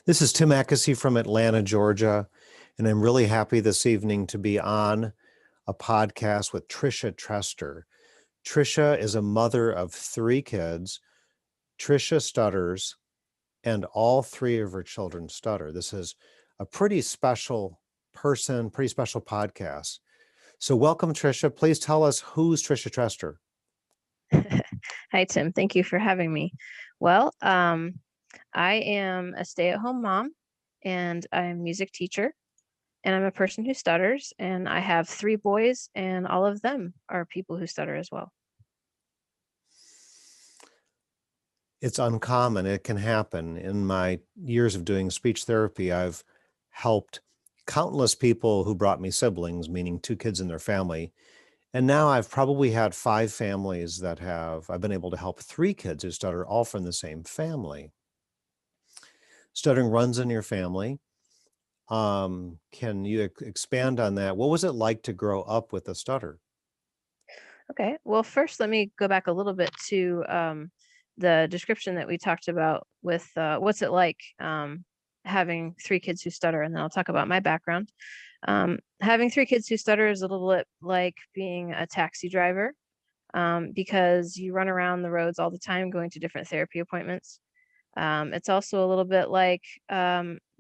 This is Tim Ackesy from Atlanta, Georgia, and I'm really happy this evening to be on a podcast with Tricia Troester. Tricia is a mother of 3 kids. Tricia stutters, and all 3 of her children stutter. This is a pretty special person, pretty special podcast. So welcome, Tricia. Please tell us who's Tricia Troester. Hi, Tim. Thank you for having me. Well, I am a stay-at-home mom, and I'm a music teacher, and I'm a person who stutters, and I have 3 boys, and all of them are people who stutter as well. It's uncommon. It can happen. In my years of doing speech therapy, I've helped countless people who brought me siblings, meaning 2 kids in their family. And now I've probably had 5 families that I've been able to help 3 kids who stutter, all from the same family. Stuttering runs in your family. Can you expand on that? What was it like to grow up with a stutter? Okay. Well, first, let me go back a little bit to the description that we talked about with what's it like having 3 kids who stutter, and then I'll talk about my background. Having 3 kids who stutter is a little bit like being a taxi driver because you run around the roads all the time going to different therapy appointments. It's also a little bit like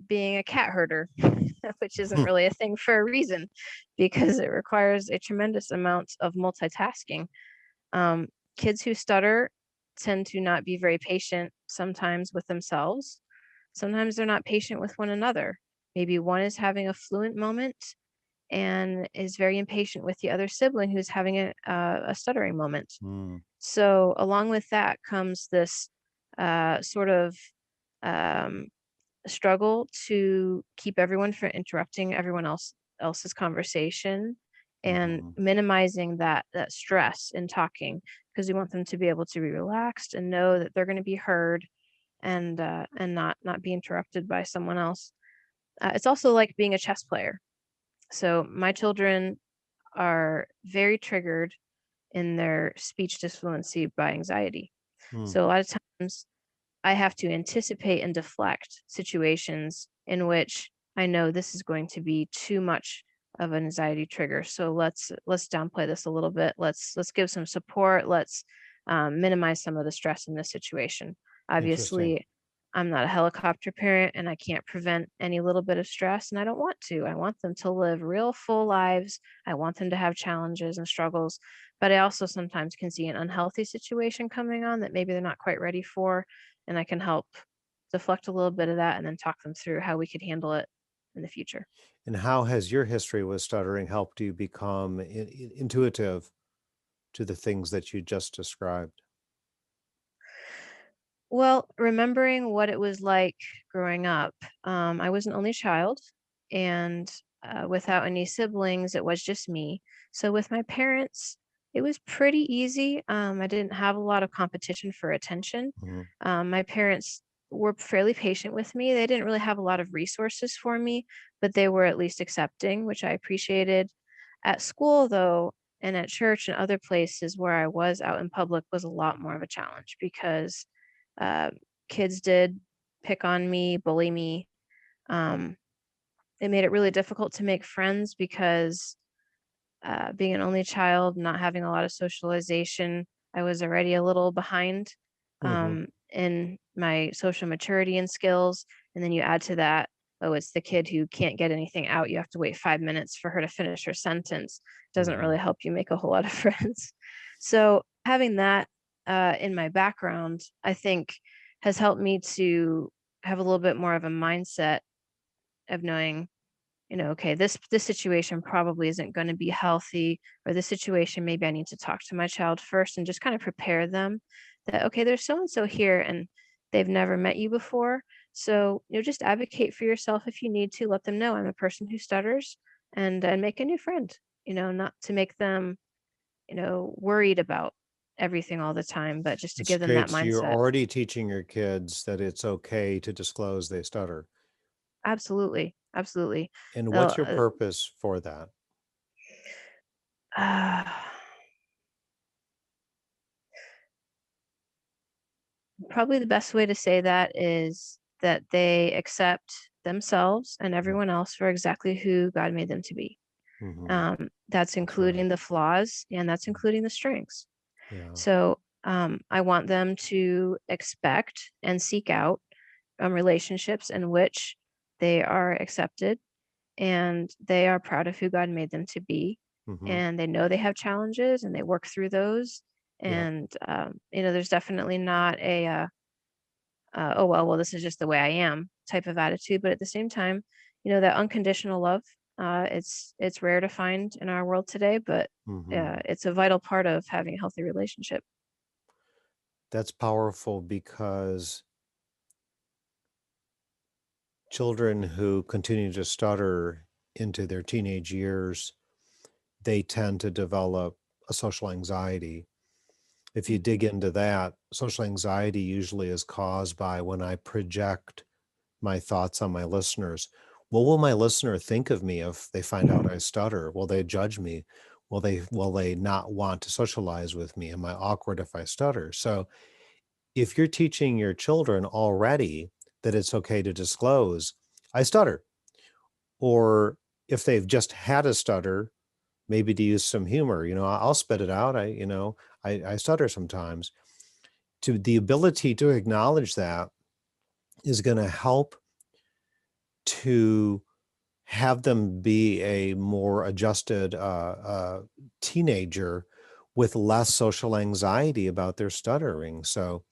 being a cat herder, which isn't really a thing for a reason because it requires a tremendous amount of multitasking. Kids who stutter tend to not be very patient sometimes with themselves. Sometimes they're not patient with one another. Maybe one is having a fluent moment and is very impatient with the other sibling who's having a stuttering moment. Mm. So, along with that comes this sort of um, struggle to keep everyone from interrupting else's conversation and Mhm. minimizing that stress in talking because we want them to be able to be relaxed and know that they're going to be heard and not be interrupted by someone else. It's also like being a chess player. So my children are very triggered in their speech disfluency by anxiety. Mm. So a lot of times I have to anticipate and deflect situations in which I know this is going to be too much of an anxiety trigger. So let's downplay this a little bit. Let's give some support. Let's minimize some of the stress in this situation. Interesting. Obviously, I'm not a helicopter parent and I can't prevent any little bit of stress, and I don't want to. I want them to live real full lives. I want them to have challenges and struggles, but I also sometimes can see an unhealthy situation coming on that maybe they're not quite ready for, and I can help deflect a little bit of that and then talk them through how we could handle it in the future. And how has your history with stuttering helped you become intuitive to the things that you just described? Well, remembering what it was like growing up, I was an only child, and without any siblings, it was just me. So with my parents, it was pretty easy. I didn't have a lot of competition for attention. Mhm. My parents were fairly patient with me. They didn't really have a lot of resources for me, but they were at least accepting, which I appreciated. At school, though, and at church and other places where I was out in public was a lot more of a challenge because uh, kids did pick on me, bully me. Um, it made it really difficult to make friends because being an only child, not having a lot of socialization, I was already a little behind Mhm. in my social maturity and skills. And then you add to that, oh, it's the kid who can't get anything out. You have to wait 5 minutes for her to finish her sentence. Doesn't Mhm. really help you make a whole lot of friends. So having that in my background, I think has helped me to have a little bit more of a mindset of knowing, okay, this situation probably isn't going to be healthy, or this situation maybe I need to talk to my child first and just kind of prepare them that, okay, there's so and so here and they've never met you before. So, just advocate for yourself if you need to. Let them know I'm a person who stutters, and make a new friend. Not to make them, worried about everything all the time, but just to It's give them great. that So you're mindset. already teaching your kids that it's okay to disclose they stutter. Absolutely, absolutely. And what's They'll, your purpose for that? uh, probably the best way to say that is that they accept themselves and Yeah. everyone else for exactly who God made them to be. Hmm. That's That's right. including the flaws and that's including the strengths. Yeah. So I want them to expect and seek out relationships in which they are accepted and they are proud of who God made them to be. Hmm. And they know they have challenges and they work through those. Yeah. And, there's definitely not oh, well, this is just the way I am type of attitude. But at the same time, that unconditional love, it's rare to find in our world today, but Hmm. it's a vital part of having a healthy relationship. That's powerful because children who continue to stutter into their teenage years, they tend to develop a social anxiety. If you Mhm. dig into that, social anxiety usually is caused by when I project my thoughts on my listeners. What will my listener think of me if they find out I stutter? Will they judge me? Will they not want to socialize with me? Am I awkward if I stutter? So if you're teaching your children already that it's okay to disclose, I stutter, or if they've just had a stutter, maybe to use some humor, I'll spit it out. I stutter sometimes. To the ability to acknowledge that is going to help to have them be a more adjusted teenager with less social anxiety about their stuttering. So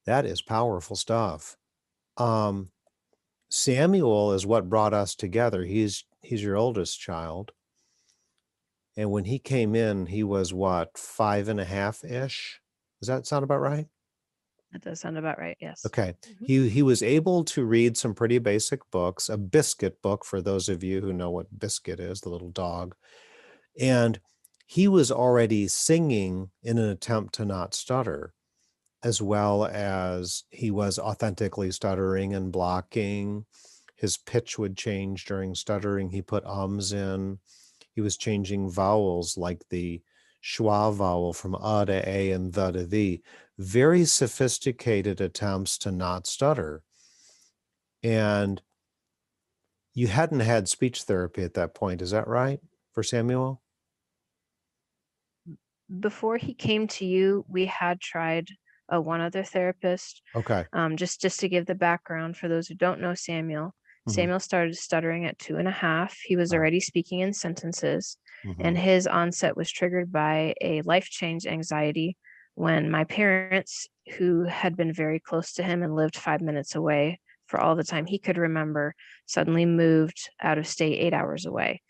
that is powerful stuff. Um, Samuel is what brought us together. He's your oldest child. And when he came in, he was what, 5.5-ish? Does that sound about right? That does sound about right. Yes. Okay. Mhm. He was able to read some pretty basic books, a Biscuit book, for those of you who know what Biscuit is, the little dog. And he was already singing in an attempt to not stutter, as well as he was authentically stuttering and blocking. His pitch would change during stuttering. He put ums in. He was changing vowels like the schwa vowel from to a and the to the. Very sophisticated attempts to not stutter. And you hadn't had speech therapy at that point, is that right, for Samuel? Before he came to you, we had tried one other therapist. Okay. Just to give the background for those who don't know Samuel, Hmm. Samuel started stuttering at 2.5. He was Ah. already speaking in sentences, and Hmm. his onset was triggered by a life change anxiety when my parents, who had been very close to him and lived 5 minutes away for all the time he could remember, suddenly moved out of state 8 hours away.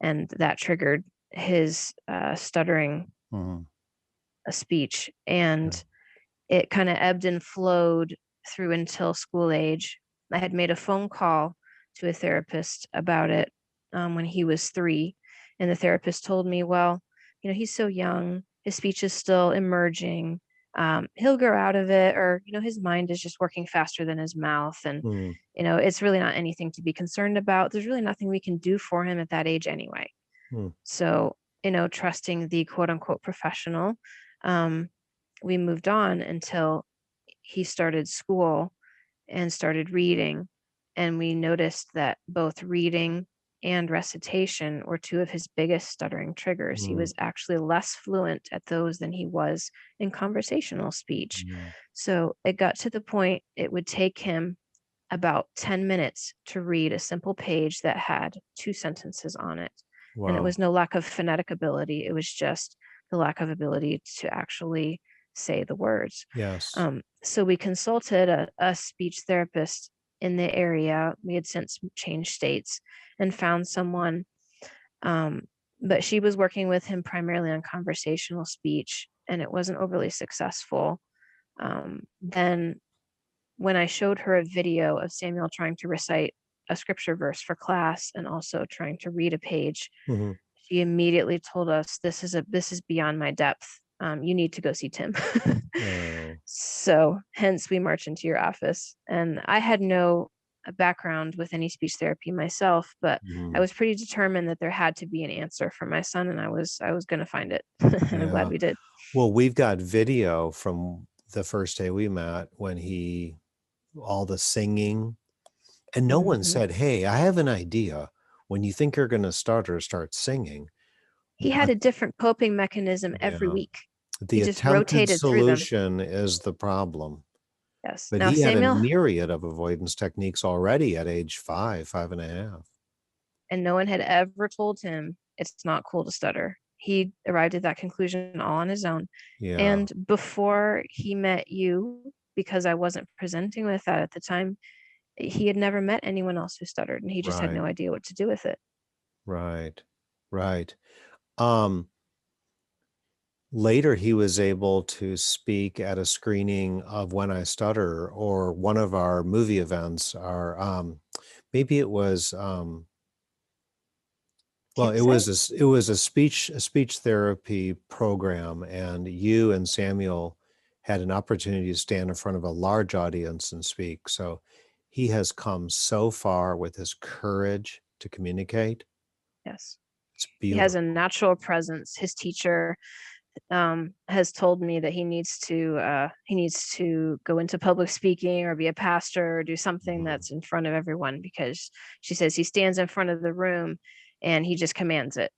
And that triggered his stuttering Hmm. a speech, Yeah. and it kind of ebbed and flowed through until school age. I had made a phone call to a therapist about it when he was 3, and the therapist told me, well, he's so young, his speech is still emerging. He'll grow out of it, or his mind is just working faster than his mouth, and Mm, it's really not anything to be concerned about. There's really nothing we can do for him at that age anyway. mm, So, trusting the quote unquote professional, um, we moved on until he started school and started reading. And we noticed that both reading and recitation were two of his biggest stuttering triggers. He mm, was actually less fluent at those than he was in conversational speech. mm. So it got to the point it would take him about 10 minutes to read a simple page that had 2 sentences on it. And it Wow. was no lack of phonetic ability, it was just the lack of ability to actually say the words. Yes. So we consulted a speech therapist in the area. We had since changed states and found someone, um, but she was working with him primarily on conversational speech, and it wasn't overly successful. Then when I showed her a video of Samuel trying to recite a scripture verse for class and also trying to read a page, Mhm. she immediately told us, this is beyond my depth. You need to go see Tim." Oh. So hence we march into your office. And I had no background with any speech therapy myself, but I Mhm. was pretty determined that there had to be an answer for my son, and I was going to find it. And I'm glad Yeah. we did. Well, we've got video from the first day we met when he all the singing. And no one Mhm. said, "Hey, I have an idea. When you think you're gonna stutter, start singing." He had But a different coping mechanism every yeah, week. He the just attempted rotated through them. solution is the problem. Yes. But Now he had a Samuel, myriad of avoidance techniques already at age 5, 5.5. and no one had ever told him it's not cool to stutter. He arrived at that conclusion all on his own. Yeah, And before he met you, because I wasn't presenting with that at the time, he had never met anyone else who stuttered, and he just had right, no idea what to do with it. right, right. Um, Later, he was able to speak at a screening of When I Stutter or one of our movie events, maybe it was, well, Can't say. it was a speech therapy program, and you and Samuel had an opportunity to stand in front of a large audience and speak. So he has come so far with his courage to communicate. Yes. It's He has a beautiful. natural presence. His teacher has told me that he needs to go into public speaking or be a pastor or do something Mhm. that's in front of everyone, because she says he stands in front of the room and he just commands it.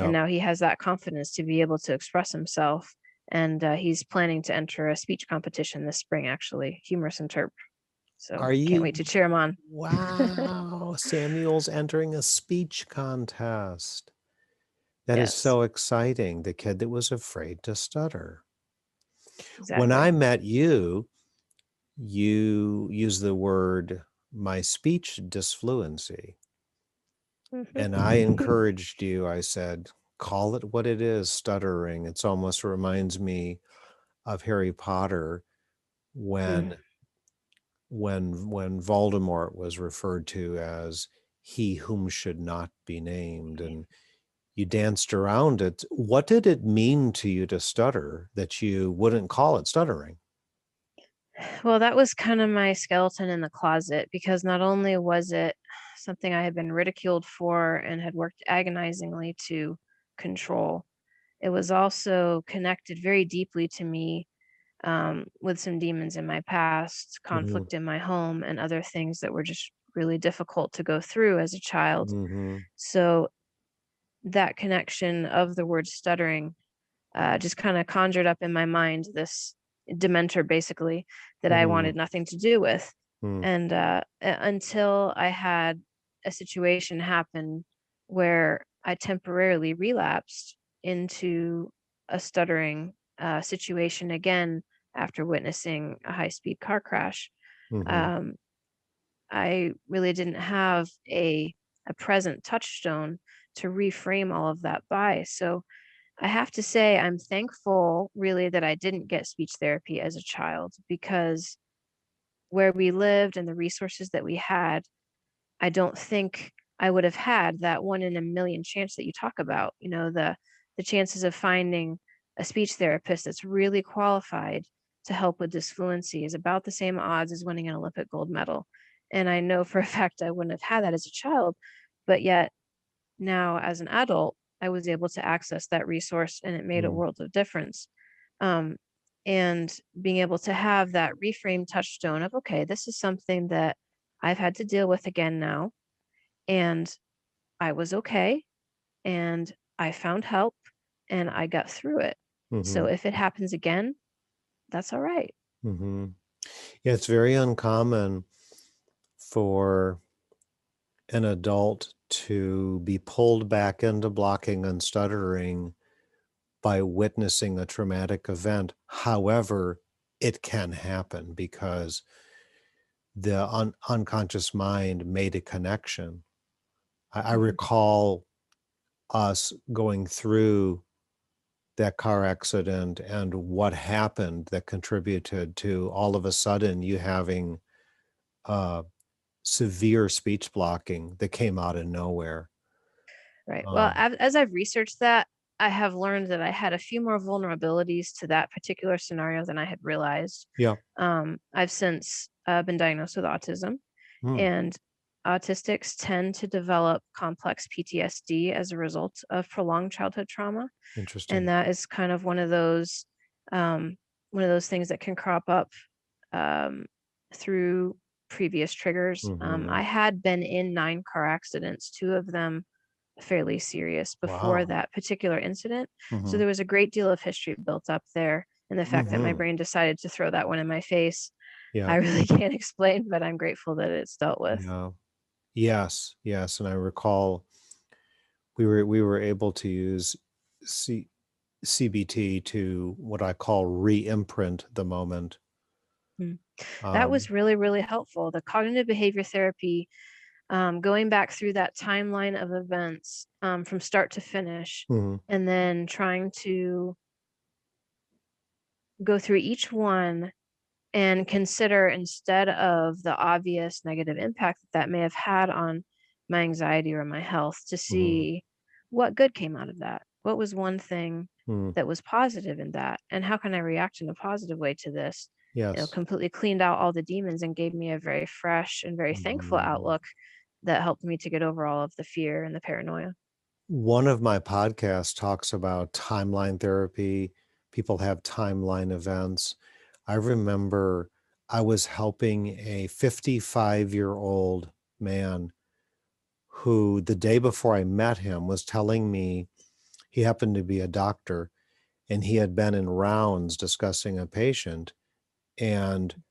And Yep. now he has that confidence to be able to express himself. And he's planning to enter a speech competition this spring, actually, humorous interp. So Are can't you? wait to cheer him on. Wow, Samuel's entering a speech contest. That is Yes, so exciting. The kid that was afraid to stutter. When I exactly. met you, you used the word my speech disfluency. And I Mhm. encouraged you. I said, call it what it is, stuttering. It's almost reminds me of Harry Potter Mm. when when Voldemort was referred to as he whom should not be named. And you danced around it. What did it mean to you to stutter that you wouldn't call it stuttering? Well, that was kind of my skeleton in the closet, because not only was it something I had been ridiculed for and had worked agonizingly to control, it was also connected very deeply to me, with some demons in my past, Mhm, conflict in my home, and other things that were just really difficult to go through as a child. mhm, So that connection of the word stuttering just kind of conjured up in my mind this dementor, basically, that I mhm, wanted nothing to do with. mm, And until I had a situation happen where I temporarily relapsed into a stuttering situation again after witnessing a high speed car crash, mhm, um, I really didn't have a present touchstone to reframe all of that by. So I have to say I'm thankful really that I didn't get speech therapy as a child, because where we lived and the resources that we had, I don't think I would have had that one in a million chance that you talk about. You know, the chances of finding a speech therapist that's really qualified to help with disfluency is about the same odds as winning an Olympic gold medal. And I know for a fact I wouldn't have had that as a child, but yet now as an adult, I was able to access that resource and it made a mm, world of difference. Um, and being able to have that reframe touchstone of, okay, this is something that I've had to deal with again now. And I was okay. And I found help and I got through it. So mhm, if it happens again, that's all right. mhm. Yeah, it's very uncommon for an adult to be pulled back into blocking and stuttering by witnessing a traumatic event. However, it can happen because the unconscious mind made a connection. I Mhm. recall us going through that car accident and what happened that contributed to all of a sudden you having uh, severe speech blocking that came out of nowhere. Right. Well, Um, as I've researched that, I have learned that I had a few more vulnerabilities to that particular scenario than I had realized. yeah. I've since been diagnosed with autism, Mm, and autistics tend to develop complex PTSD as a result of prolonged childhood trauma, and interesting. that is kind of um, one of those things that can crop up um, through previous triggers. Mm-hmm. I had been in 9 car accidents, 2 of them fairly serious before Wow. that particular incident. So Mm-hmm. there was a great deal of history built up there. And the fact that my Mm-hmm. brain decided to throw that one in my face, Yeah. I really can't explain, but I'm grateful that it's dealt with. Yeah. Yes. Yes. And I recall we were able to use C, CBT to what I call re-imprint the moment. Mm. That Um, was really, really helpful. The cognitive behavior therapy, going back through that timeline of events from start to finish, mhm, and then trying to go through each one and consider, instead of the obvious negative impact that that may have had on my anxiety or my health, to mhm, see what good came out of that. What was one thing mhm. that was positive in that? And how can I react in a positive way to this? Yes. Completely cleaned out all the demons and gave me a very fresh and very thankful Mhm. outlook that helped me to get over all of the fear and the paranoia. One of my podcasts talks about timeline therapy. People have timeline events. I remember I was helping a 55-year-old man who, the day before I met him, was telling me he happened to be a doctor and he had been in rounds discussing a patient, and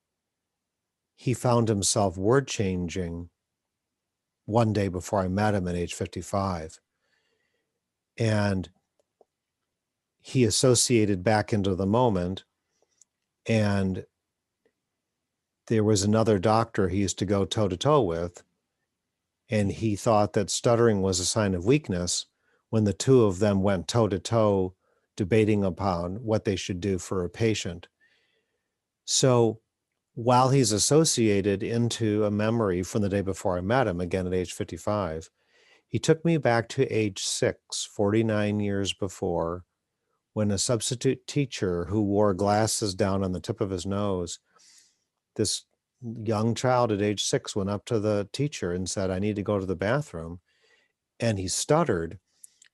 he found himself word changing one day before I met him at age 55. And he associated back into the moment. And there was another doctor he used to go toe to toe with. And he thought that stuttering was a sign of weakness when the two of them went toe to toe debating upon what they should do for a patient. So while he's associated into a memory from the day before I met him, again at age 55, he took me back to age 6, 49 years before, when a substitute teacher who wore glasses down on the tip of his nose, this young child at age 6 went up to the teacher and said, "I need to go to the bathroom." And he stuttered.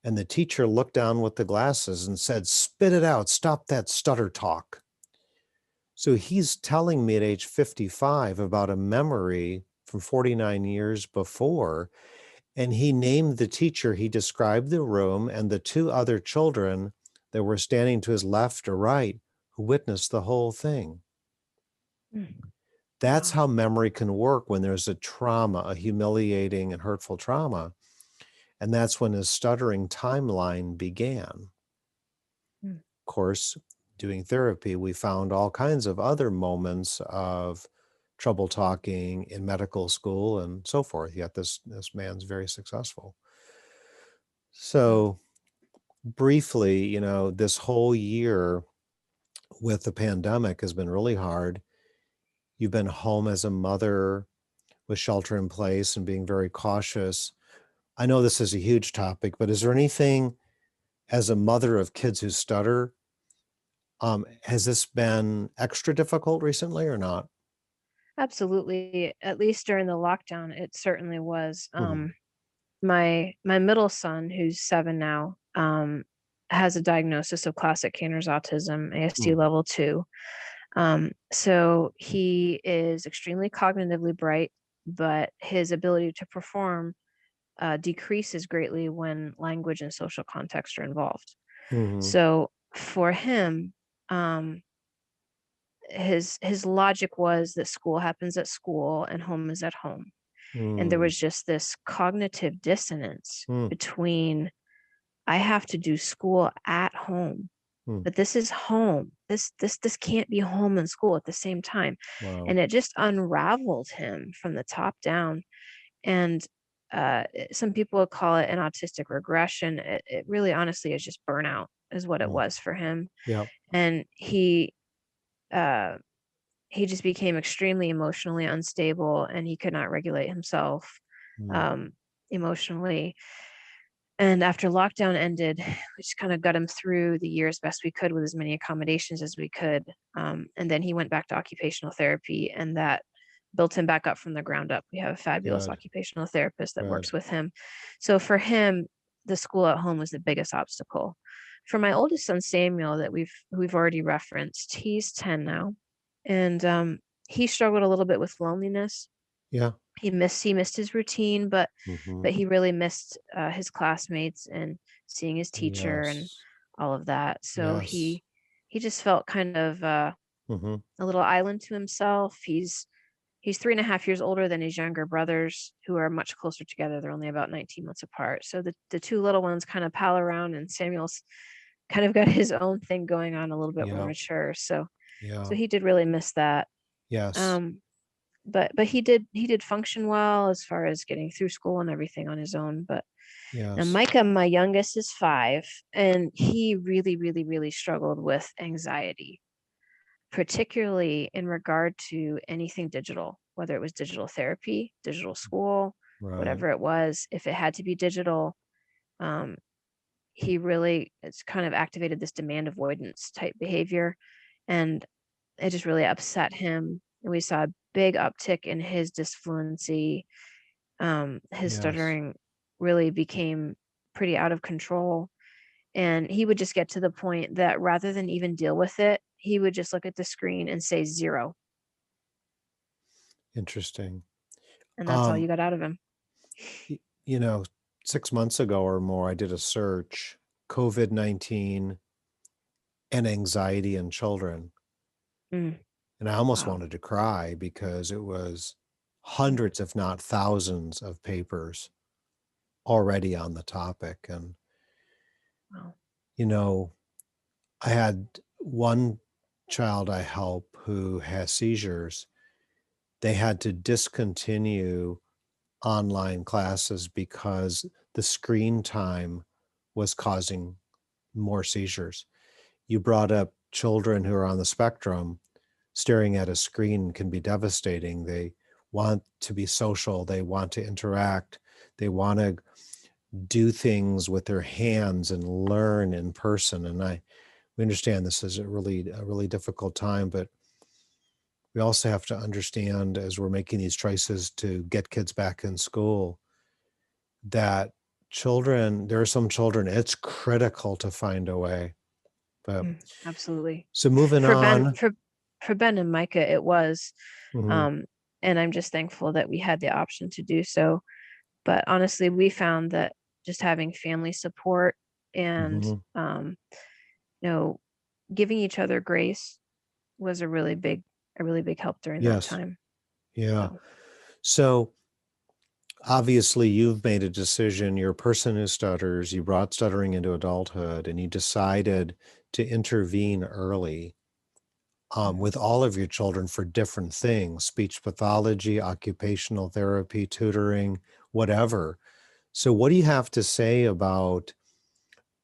And the teacher looked down with the glasses and said, "Spit it out. Stop that stutter talk." So he's telling me at age 55 about a memory from 49 years before. And he named the teacher. He described the room and the two other children that were standing to his left or right who witnessed the whole thing. Mm. That's Wow. how memory can work when there's a trauma, a humiliating and hurtful trauma. And that's when his stuttering timeline began. Mm. Of course, doing therapy, we found all kinds of other moments of trouble talking in medical school and so forth. Yet this man's very successful. Mm. So briefly, this whole year with the pandemic has been really hard. You've been home as a mother with shelter in place and being very cautious. I know this is a huge topic, but is there anything, as a mother of kids who stutter, has this been extra difficult recently or not? Absolutely. At least during the lockdown, it certainly was. Mhm, My middle son, who's 7 now, has a diagnosis of classic Cantor's autism, ASD mm, level 2. So he is extremely cognitively bright, but his ability to perform decreases greatly when language and social context are involved. mhm, So for him, um, his logic was that school happens at school and home is at home. And there mm, was just this cognitive dissonance mm, between, I have to do school at home, mm. but this is home. This can't be home and school at the same time. Wow. And it just unraveled him from the top down. And some people would call it an autistic regression. It really honestly is just burnout is what it Mm, was for him. yeah. And uh he just became extremely emotionally unstable, and he could not regulate himself Mm, um emotionally. And after lockdown ended, we just kind of got him through the year as best we could with as many accommodations as we could. And then he went back to occupational therapy, and that built him back up from the ground up. We have a fabulous good, occupational therapist that good. works with him. So for him, the school at home was the biggest obstacle. For my oldest son, Samuel, that we've already referenced, he's 10 now. And he struggled a little bit with loneliness. Yeah. He missed his routine, but Hmm. he really missed his classmates and seeing his teacher and Yes. all of that. So Yes. he just felt kind of Hmm. a little island to himself. He's 3.5 years older than his younger brothers, who are much closer together. They're only about 19 months apart. So the two little ones kind of pal around, and Samuel's kind of got his own thing going on, a little bit more Yeah. mature. So Yeah. he did really miss that. Yes. Um, but he did function well as far as getting through school and everything on his own. But now Yes. Micah, my youngest, is 5, and he really, really, really struggled with anxiety, particularly in regard to anything digital, whether it was digital therapy, digital school, Right. whatever it was. If it had to be digital, um, it's kind of activated this demand avoidance type behavior, and it just really upset him. And we saw a big uptick in his disfluency. His Yes. stuttering really became pretty out of control. And he would just get to the point that rather than even deal with it, he would just look at the screen and say 0. Interesting. And that's all you Um, got out of him. y- you know, 6 months ago or more, I did a search, COVID-19 and anxiety in children. Mm, And I almost wow. wanted to cry because it was Mm, hundreds, if not thousands, of papers already on the topic. And, wow. you know, I had one child I help who has seizures. They had to discontinue online classes because the screen time was causing more seizures. You brought up children who are on the spectrum. Staring at a screen can be devastating. They want to be social, they want to interact, they want to do things with their hands and learn in person. And we understand this is a really difficult time, but we also have to understand as we're making these choices to get kids back in school that there are some children, it's critical to find a way. But Absolutely. so moving For Ben, on. for Ben and Micah, it was, Mhm, um, and I'm just thankful that we had the option to do so. But honestly, we found that just having family support and, mhm. you know, giving each other grace was a really big help during that Yes. time. Yeah. So, So obviously, you've made a decision. You're a person who stutters. You brought stuttering into adulthood, and you decided to intervene early mhm. with all of your children for different things: speech pathology, occupational therapy, tutoring, whatever. So, what do you have to say about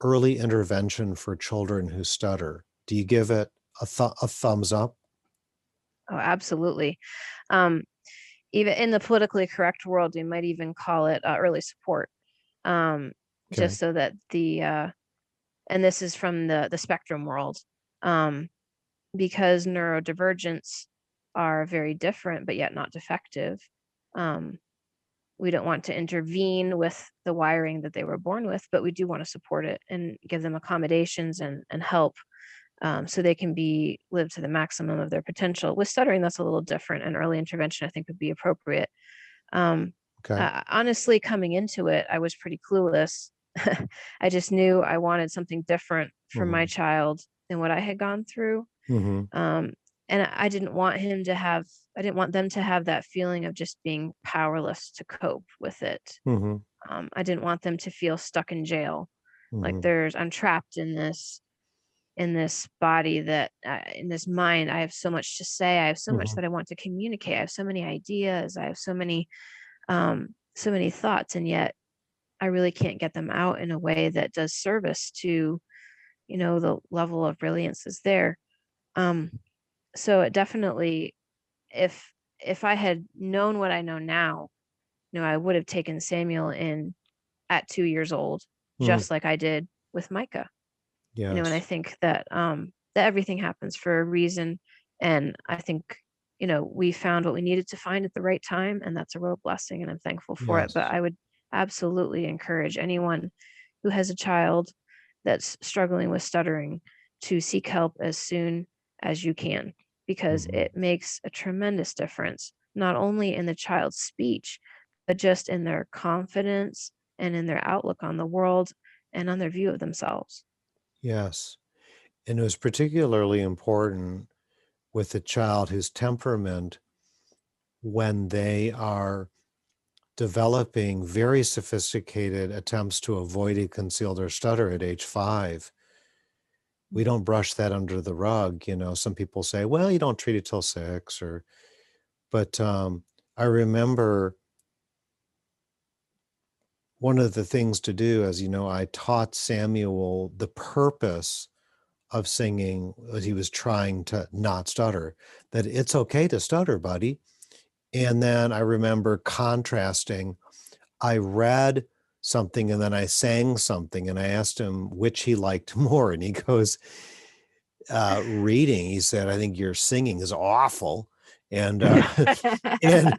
early intervention for children who stutter? Do you give it a thumbs up? Oh, absolutely. Um, Even in the politically correct world, we might even call it early support, um, Okay. just so that and this is from the spectrum world, um, because neurodivergents are very different, but yet not defective. Um, we don't want to intervene with the wiring that they were born with, but we do want to support it and give them accommodations and help, so they can be live to the maximum of their potential. With stuttering, that's a little different, and early intervention, I think, would be appropriate. Um, Okay. Honestly, coming into it, I was pretty clueless. I just knew I wanted something different for my Hmm. child than what I had gone through. Hmm. Um, and I didn't want them to have that feeling of just being powerless to cope with it. Hmm. I didn't want them to feel stuck in jail. Like Hmm. I'm trapped in this body that in this mind. I have so much to say. I have so much Hmm. that I want to communicate. I have so many ideas. I have so many thoughts, and yet I really can't get them out in a way that does service to, the level of brilliance is there. Um, so it definitely, if if I had known what I know now, I would have taken Samuel in at 2 years old, Hmm. just like I did with Micah. And I Yes. think that that everything happens for a reason. And I think, we found what we needed to find at the right time, and that's a real blessing, and I'm thankful for it. But Yes. I would absolutely encourage anyone who has a child that's struggling with stuttering to seek help as soon as you can, because Hmm. it makes a tremendous difference, not only in the child's speech, but just in their confidence and in their outlook on the world and on their view of themselves. Yes. And it was particularly important with a child whose temperament, when they are developing very sophisticated attempts to avoid and conceal their stutter at age 5, we don't brush that under the rug. Some people say, well, you don't treat it till 6, but I remember one of the things to do, as I taught Samuel the purpose of singing as he was trying to not stutter, that it's okay to stutter, buddy. And then I remember contrasting, I read something and then I sang something, and I asked him which he liked more. And he goes, reading, he said, I think your singing is awful. And, and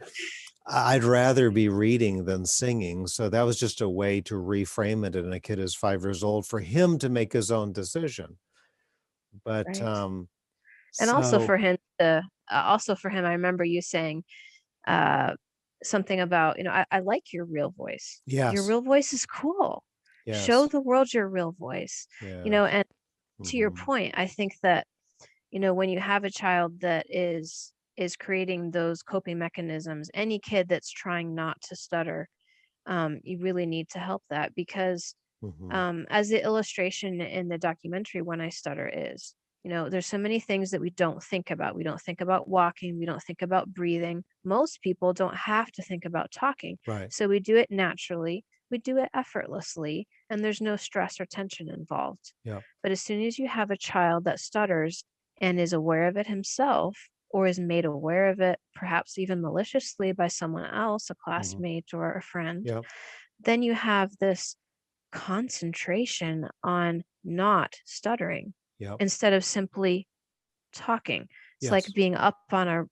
I'd rather be reading than singing. So that was just a way to reframe it. And a kid is 5 years old, for him to make his own decision. But Right. And so also for him, I remember you saying uh, something about, I like your real voice. Your yes, real voice is cool. Show yes, the world your real voice, yes. and to your Hmm. point, I think that, when you have a child that is creating those coping mechanisms, any kid that's trying not to stutter, you really need to help that because Hmm. as the illustration in the documentary When I Stutter is, there's so many things that we don't think about. We don't think about walking, we don't think about breathing. Most people don't have to think about talking, Right. so we do it naturally, we do it effortlessly, and there's no stress or tension involved. Yeah. But as soon as you have a child that stutters and is aware of it himself, or is made aware of it perhaps even maliciously by someone else, a Hmm. classmate or a friend, Yeah. then you have this concentration on not stuttering Yeah. instead of simply talking. It's like Yes. being up on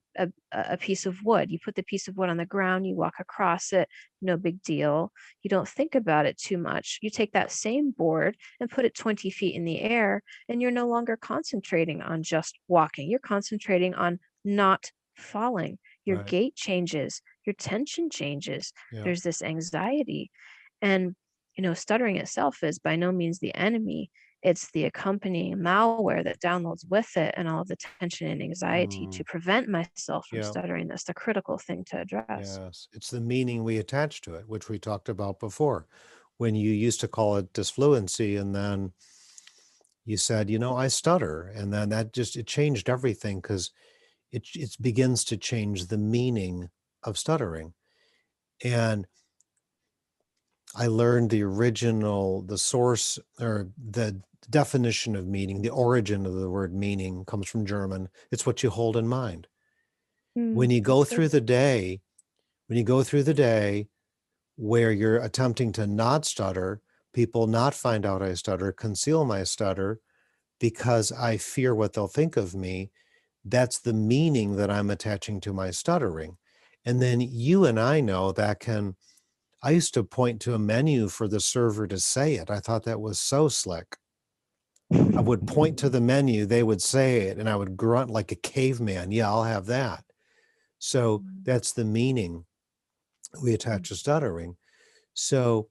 a piece of wood. You put the piece of wood on the ground, you walk across it, no big deal. You don't think about it too much. You take that same board and put it 20 feet in the air, and you're no longer concentrating on just walking. You're concentrating on not falling. Your Right. gait changes, your tension changes. Yeah. There's this anxiety. And, stuttering itself is by no means the enemy. It's the accompanying malware that downloads with it and all of the tension and anxiety Mm. to prevent myself from Yeah. stuttering. That's the critical thing to address. Yes. It's the meaning we attach to it, which we talked about before. When you used to call it disfluency, and then you said, I stutter. And then it changed everything, because it begins to change the meaning of stuttering. And I learned the source, or the definition of meaning, the origin of the word meaning comes from German. It's what you hold in mind. When you go That's good. through the day, when you go through the day where you're attempting to not stutter, people not find out I stutter, conceal my stutter because I fear what they'll think of me, that's the meaning that I'm attaching to my stuttering. And then you and I know that I used to point to a menu for the server to say it. I thought that was so slick. I would point to the menu, they would say it, and I would grunt like a caveman. Yeah, I'll have that. So Mm, that's the meaning we mm. attach to stuttering. So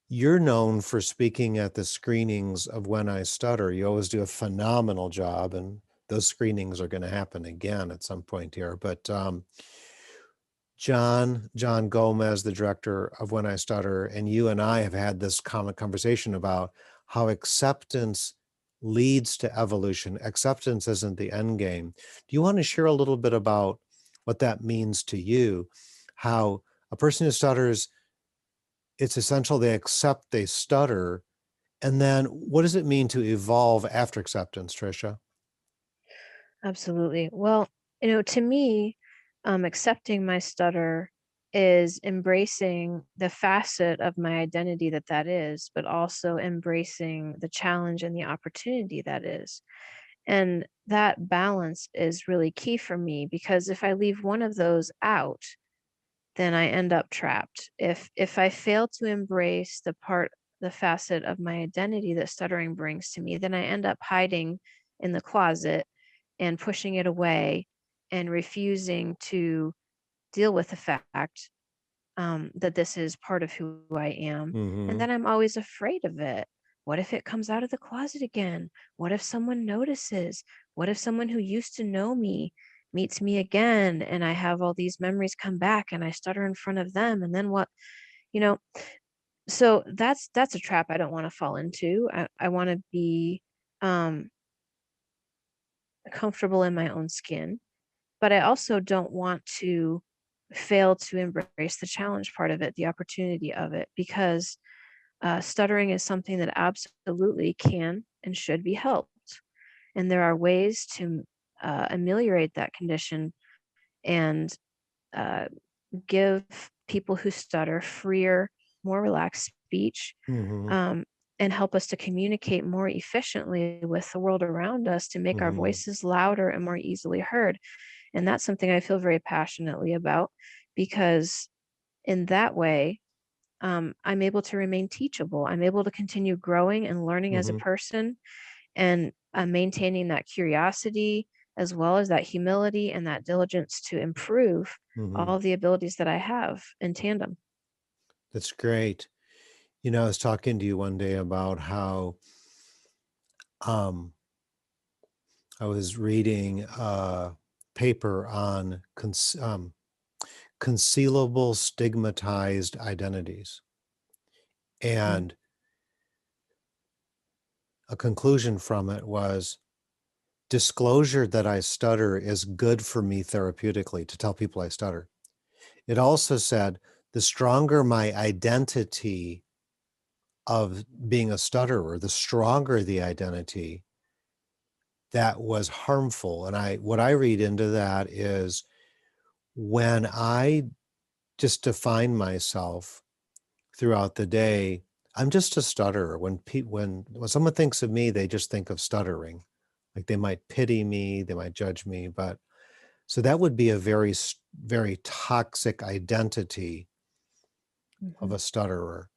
you're known for speaking at the screenings of When I Stutter. You always do a phenomenal job, and those screenings are going to happen again at some point here. But John Gomez, the director of When I Stutter, and you and I have had this common conversation about how acceptance leads to evolution. Acceptance isn't the end game. Do you want to share a little bit about what that means to you? How a person who stutters, it's essential they accept they stutter. And then what does it mean to evolve after acceptance, Tricia? Absolutely. Well, to me, accepting my stutter is embracing the facet of my identity that is, but also embracing the challenge and the opportunity that is. And that balance is really key for me because if I leave one of those out, then I end up trapped. If I fail to embrace the facet of my identity that stuttering brings to me, then I end up hiding in the closet and pushing it away and refusing to deal with the fact that this is part of who I am. And Mm-hmm. then I'm always afraid of it. What if it comes out of the closet again? What if someone notices? What if someone who used to know me meets me again and I have all these memories come back and I stutter in front of them? And then what? You know, so that's a trap I don't want to fall into. I want to be um, comfortable in my own skin, but I also don't want to fail to embrace the challenge part of it, the opportunity of it, because stuttering is something that absolutely can and should be helped. And there are ways to ameliorate that condition and uh, give people who stutter freer, more relaxed speech, Mm-hmm. um, and help us to communicate more efficiently with the world around us to make our Mm-hmm. voices louder and more easily heard. And that's something I feel very passionately about because in that way, I'm able to remain teachable. I'm able to continue growing and learning as a Mm-hmm. person and maintaining that curiosity as well as that humility and that diligence to improve Mm-hmm. all of the abilities that I have in tandem. That's great. I was talking to you one day about how um, I was reading a paper on concealable stigmatized identities. Mm. And a conclusion from it was disclosure that I stutter is good for me therapeutically to tell people I stutter. It also said the stronger my identity of being a stutterer, the stronger the identity, that was harmful. And what I read into that is when I just define myself throughout the day, I'm just a stutterer. When someone thinks of me, they just think of stuttering. Like they might pity me, they might judge me, but so that would be a very toxic identity of Mhm. a stutterer.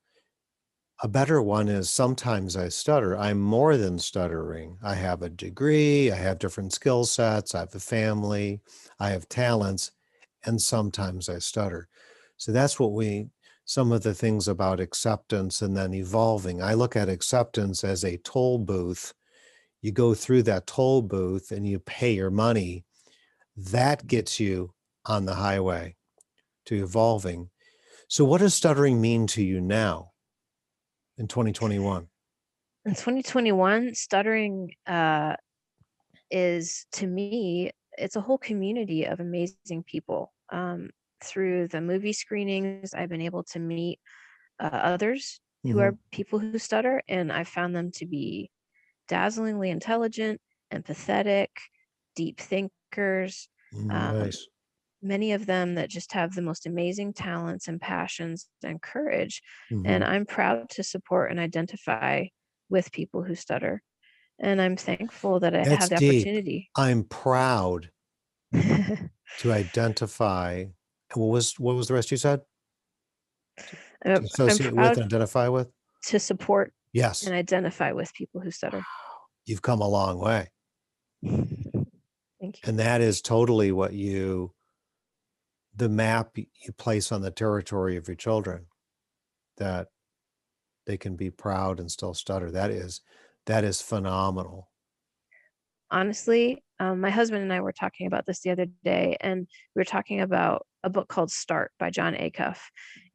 A better one is sometimes I stutter. I'm more than stuttering. I have a degree, I have different skill sets, I have a family, I have talents, and sometimes I stutter. So that's some of the things about acceptance and then evolving. I look at acceptance as a toll booth. You go through that toll booth and you pay your money. That gets you on the highway to evolving. So what does stuttering mean to you now in 2021? In 2021, stuttering is to me, it's a whole community of amazing people. Through the movie screenings, I've been able to meet others who Mm-hmm. are people who stutter, and I found them to be dazzlingly intelligent, empathetic, deep thinkers. Um, Nice. Many of them that just have the most amazing talents and passions and courage. And Mm-hmm. I'm proud to support and identify with people who stutter. And I'm thankful that I That's have the deep. opportunity. I'm proud to identify. What was the rest you said? To I'm associate with proud and identify with? to support Yes. and identify with people who stutter. You've come a long way. Thank you. And that is totally the map you place on the territory of your children, that they can be proud and still stutter. That is phenomenal. Honestly, my husband and I were talking about this the other day, and we were talking about a book called Start by John Acuff.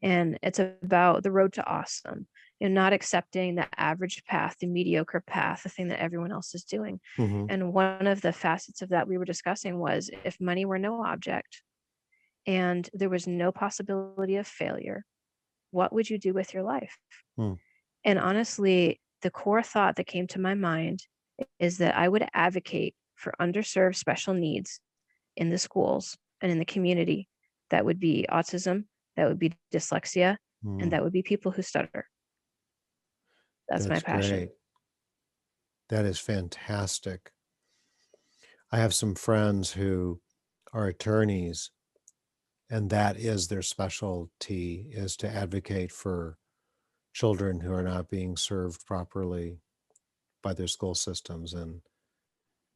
And it's about the road to awesome and not accepting the average path, the mediocre path, the thing that everyone else is doing. Mm-hmm. And one of the facets of that we were discussing was if money were no object and there was no possibility of failure, what would you do with your life? Hmm. And honestly, the core thought that came to my mind is that I would advocate for underserved special needs in the schools and in the community. That would be autism, that would be dyslexia, and Hmm. that would be people who stutter. That's my That's passion. great. That is fantastic. I have some friends who are attorneys, and that is their specialty, is to advocate for children who are not being served properly by their school systems. And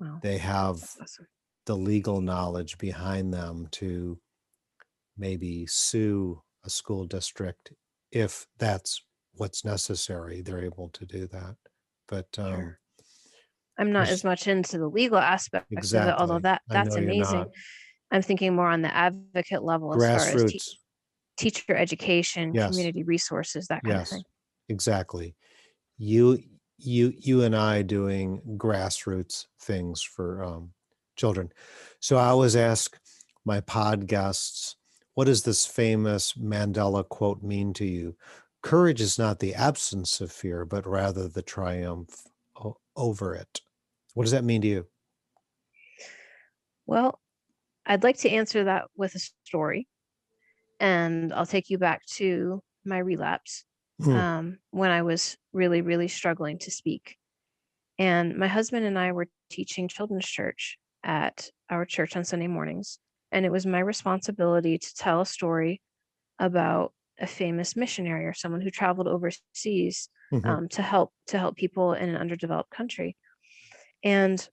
Wow, they have awesome. the legal knowledge behind them to maybe sue a school district if that's what's necessary. They're able to do that. But Sure. I'm not as there's much into the legal aspects of it, although exactly. I that's know you're amazing. not. I'm thinking more on the advocate level as far as Grassroots. teacher education, Yes. community resources, that kind of Yes. thing. Exactly. You and I doing grassroots things for children. So I always ask my pod guests, what does this famous Mandela quote mean to you? Courage is not the absence of fear, but rather the triumph over it. What does that mean to you? Well, I'd like to answer that with a story, and I'll take you back to my relapse Hmm. when I was really, really struggling to speak. And my husband and I were teaching children's church at our church on Sunday mornings. And it was my responsibility to tell a story about a famous missionary or someone who traveled overseas Hmm. to help people in an underdeveloped country. And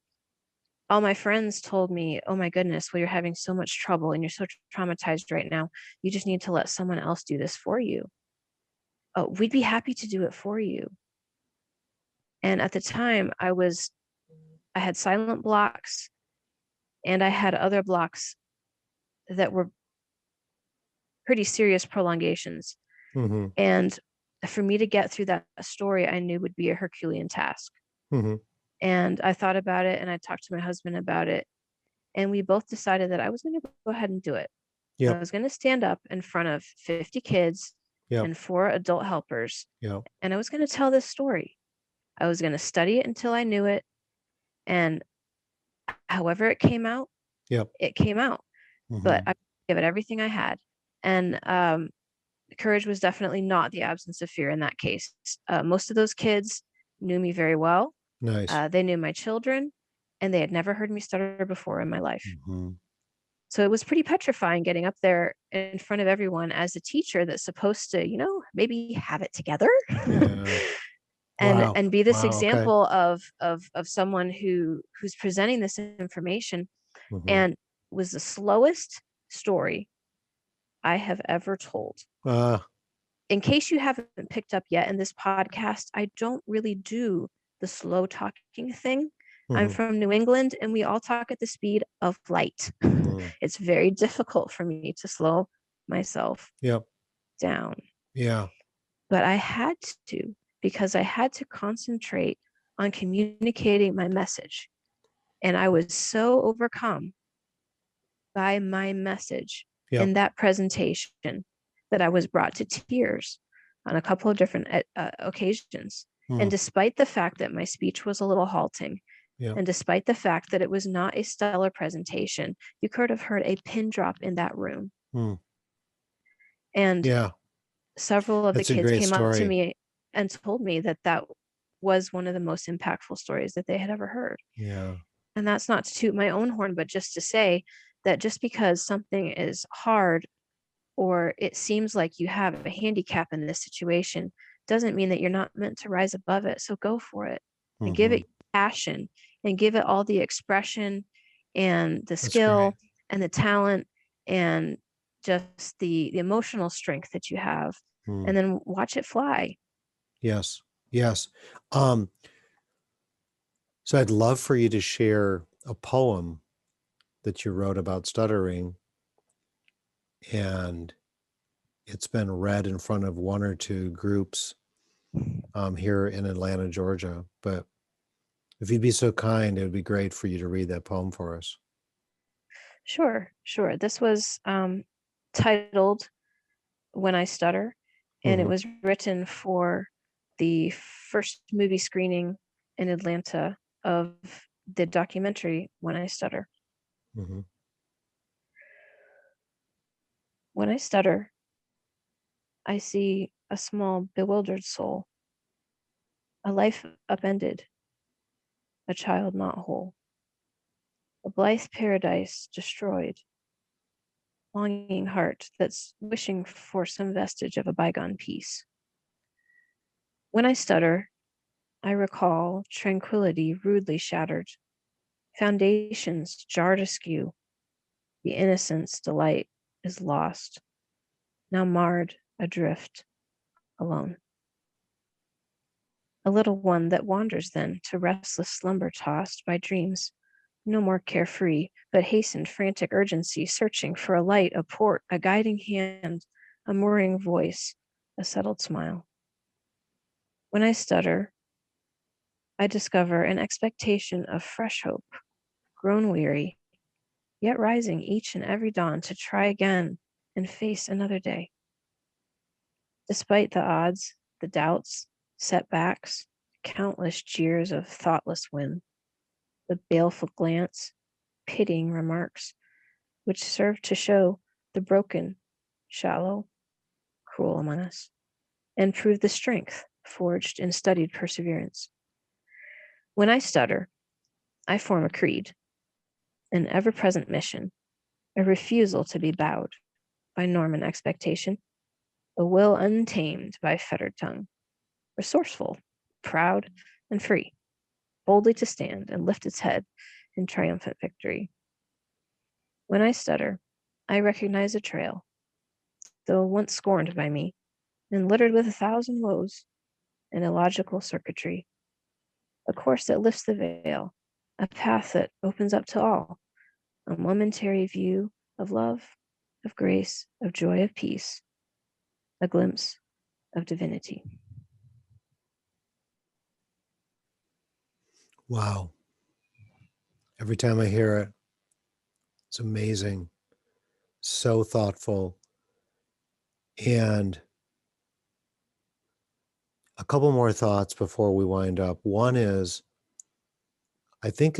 all my friends told me, "Oh my goodness, well, you're having so much trouble and you're so traumatized right now. You just need to let someone else do this for you. Oh, we'd be happy to do it for you." And at the time, I had silent blocks and I had other blocks that were pretty serious prolongations. Hmm. And for me to get through that story, I knew would be a Herculean task. Hmm. And I thought about it and I talked to my husband about it. And we both decided that I was going to go ahead and do it. I Yep. was going to stand up in front of 50 kids Yep. and 4 adult helpers. Yep. And I was going to tell this story. I was going to study it until I knew it. And however it came out, Yep. it came out. But Hmm. I gave it everything I had. And courage was definitely not the absence of fear in that case. Most of those kids knew me very well. Nice. They knew my children, and they had never heard me stutter before in my life. Hmm. So it was pretty petrifying getting up there in front of everyone as a teacher that's supposed to, maybe have it together Yeah. and Wow. and be this Wow. Okay. example of someone who's presenting this information, Hmm. and was the slowest story I have ever told. Uh, In case you haven't picked up yet in this podcast, I don't really do the slow talking thing. I'm hmm. from New England and we all talk at the speed of light. Hmm. It's very difficult for me to slow myself Yep. down, Yeah. but I had to because I had to concentrate on communicating my message. And I was so overcome by my message Yep. in that presentation that I was brought to tears on a couple of different occasions. And Mm. despite the fact that my speech was a little halting, Yep. and despite the fact that it was not a stellar presentation, you could have heard a pin drop in that room. Mm. And Yeah. several of the That's a kids great came up to story. me and told me that that was one of the most impactful stories that they had ever heard. Yeah. And that's not to toot my own horn, but just to say that just because something is hard or it seems like you have a handicap in this situation doesn't mean that you're not meant to rise above it. So go for it and give Hmm. it passion and give it all the expression and the That's great. skill and the talent and just the emotional strength that you have, and Mm. then watch it fly. Yes. Yes. Um, so I'd love for you to share a poem that you wrote about stuttering, and it's been read in front of one or two groups here in Atlanta, Georgia. But if you'd be so kind, it would be great for you to read that poem for us. Sure, sure. This was titled When I Stutter, and it Hmm. was written for the first movie screening in Atlanta of the documentary When I Stutter. Hmm. When I stutter, I see a small, bewildered soul, a life upended, a child not whole, a blithe paradise destroyed, longing heart that's wishing for some vestige of a bygone peace. When I stutter, I recall tranquility rudely shattered, Foundations jarred askew. The innocence delight is lost, now marred, adrift, alone. A little one that wanders then to restless slumber tossed by dreams, no more carefree, but hastened frantic urgency, searching for a light, a port, a guiding hand, a mooring voice, a settled smile. When I stutter, I discover an expectation of fresh hope, grown weary, yet rising each and every dawn to try again and face another day. Despite the odds, the doubts, setbacks, countless jeers of thoughtless whim, the baleful glance, pitying remarks, which serve to show the broken, shallow, cruel among us, and prove the strength forged in studied perseverance. When I stutter, I form a creed, an ever-present mission, a refusal to be bowed by norm and expectation, a will untamed by fettered tongue, resourceful, proud, and free, boldly to stand and lift its head in triumphant victory. When I stutter, I recognize a trail, though once scorned by me, and littered with 1,000 woes and illogical circuitry, a course that lifts the veil, a path that opens up to all, a momentary view of love, of grace, of joy, of peace, a glimpse of divinity. Wow. Every time I hear it, it's amazing. So thoughtful. And a couple more thoughts before we wind up. One is, I think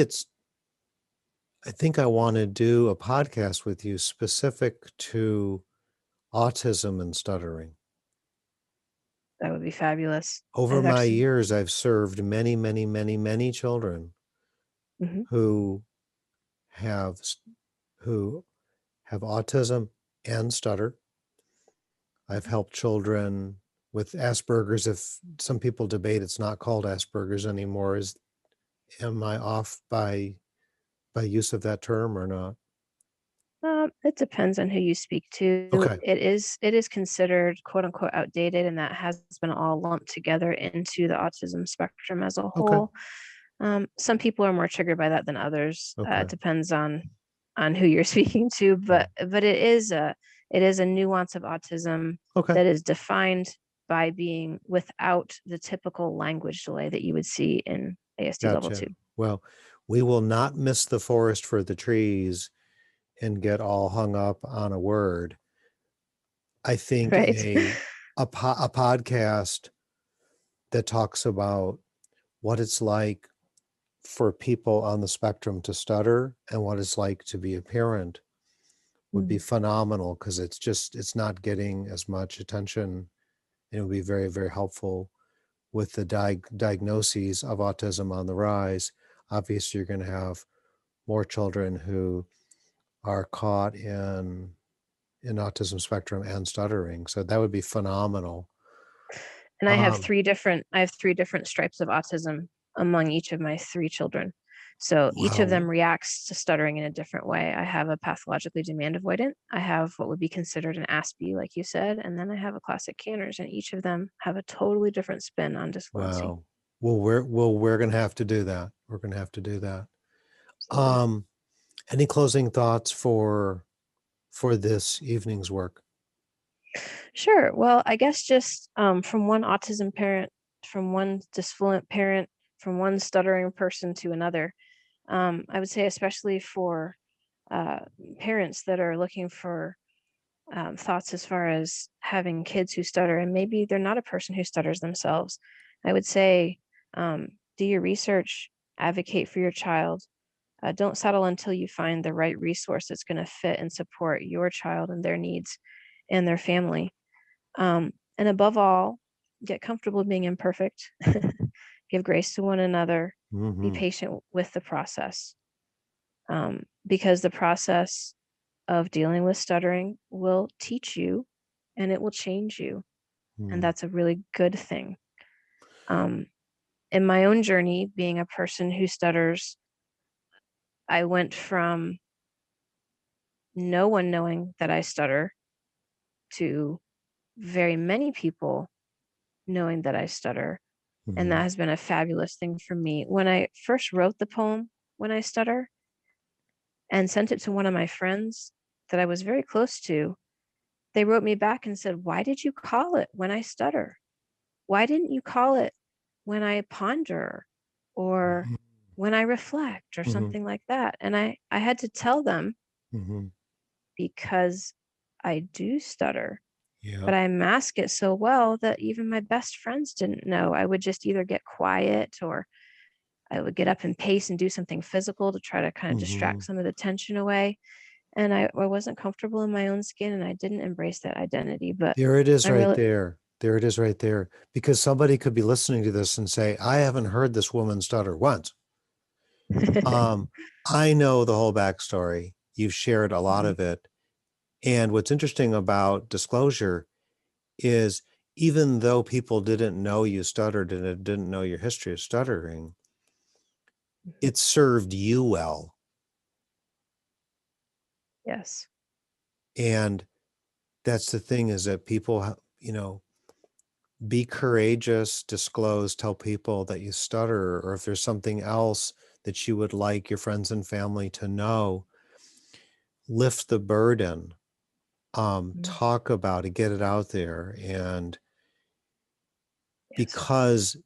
I want to do a podcast with you specific to autism and stuttering. That would be fabulous. Over I've my actually, years, I've served many, many, many, many children mhm. who have autism and stutter. I've helped children with Asperger's. If some people debate it's not called Asperger's anymore, am I off by use of that term or not? It depends on who you speak to. Okay. It is considered quote unquote outdated, and that has been all lumped together into the autism spectrum as a Okay. whole. Some people are more triggered by that than others. Okay. It depends on who you're speaking to, but it is a nuance of autism Okay. that is defined by being without the typical language delay that you would see in ASD level Gotcha. 2. Well, we will not miss the forest for the trees and get all hung up on a word. I think Right? a podcast that talks about what it's like for people on the spectrum to stutter and what it's like to be a parent would be phenomenal, because it's not getting as much attention. It would be very, very helpful with the diagnoses of autism on the rise. Obviously, you're going to have more children who are caught in autism spectrum and stuttering. So that would be phenomenal. And I have Um, 3 different stripes of autism among each of my 3 children. So each of wow. them reacts to stuttering in a different way. I have a pathologically demand avoidant. I have what would be considered an ASPE, like you said, and then I have a classic Canners, and each of them have a totally different spin on disfluency. Wow. We're going to have to do that. We're going to have to do that. Absolutely. Any closing thoughts for this evening's work? Sure. Well, I guess just from one autism parent, from one disfluent parent, from one stuttering person to another, I would say, especially for uh, parents that are looking for thoughts as far as having kids who stutter, and maybe they're not a person who stutters themselves, I would say, do your research, advocate for your child. Don't settle until you find the right resource that's going to fit and support your child and their needs and their family. And above all, get comfortable being imperfect, give grace to one another, be Mm-hmm. patient with the process, because the process of dealing with stuttering will teach you and it will change you. And Mm. that's a really good thing. Um, in my own journey, being a person who stutters, I went from no one knowing that I stutter to very many people knowing that I stutter. And that Mhm. has been a fabulous thing for me. When I first wrote the poem, When I Stutter, and sent it to one of my friends that I was very close to, they wrote me back and said, "Why did you call it When I Stutter? Why didn't you call it When I Ponder or Mhm. When I Reflect or Mhm. something like that?" And I had to tell them Mhm. because I do stutter, but Yep. I mask it so well that even my best friends didn't know. I would just either get quiet or I would get up and pace and do something physical to try to kind of distract Mhm. some of the tension away. And I wasn't comfortable in my own skin and I didn't embrace that identity. But There it is I'm right really, there. There it is right there. Because somebody could be listening to this and say, I haven't heard this woman stutter once. Um, I know the whole backstory. You've shared a lot Mhm. of it. And what's interesting about disclosure is even though people didn't know you stuttered and didn't know your history of stuttering, Mhm. it served you well. Yes, And that's the thing is that people, be courageous, disclose, tell people that you stutter, or if there's something else that you would like your friends and family to know, lift the burden, Mhm. talk about it, get it out there. And Yes, because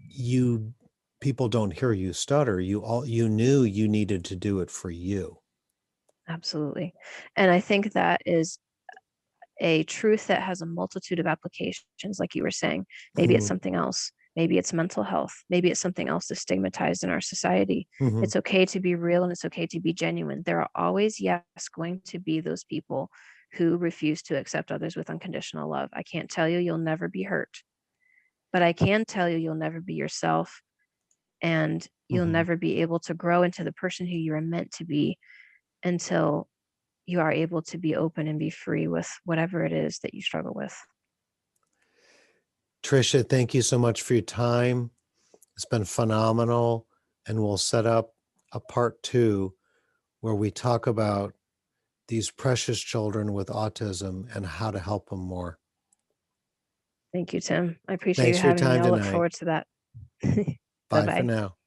you people don't hear you stutter, you knew you needed to do it for you. absolutely. And I think that is a truth that has a multitude of applications, like you were saying. Maybe it's Mhm. something else. Maybe it's mental health. Maybe it's something else that's stigmatized in our society. Mhm. It's okay to be real and it's okay to be genuine. There are always, yes, going to be those people who refuse to accept others with unconditional love. I can't tell you you'll never be hurt, but I can tell you you'll never be yourself and you'll Mhm. never be able to grow into the person who you are meant to be until you are able to be open and be free with whatever it is that you struggle with. Tricia, thank you so much for your time. It's been phenomenal. And we'll set up a part 2 where we talk about these precious children with autism and how to help them more. Thank you, Tim. I appreciate you Thanks for your having me. time I'll look tonight. forward to that. Bye Bye for bye. now.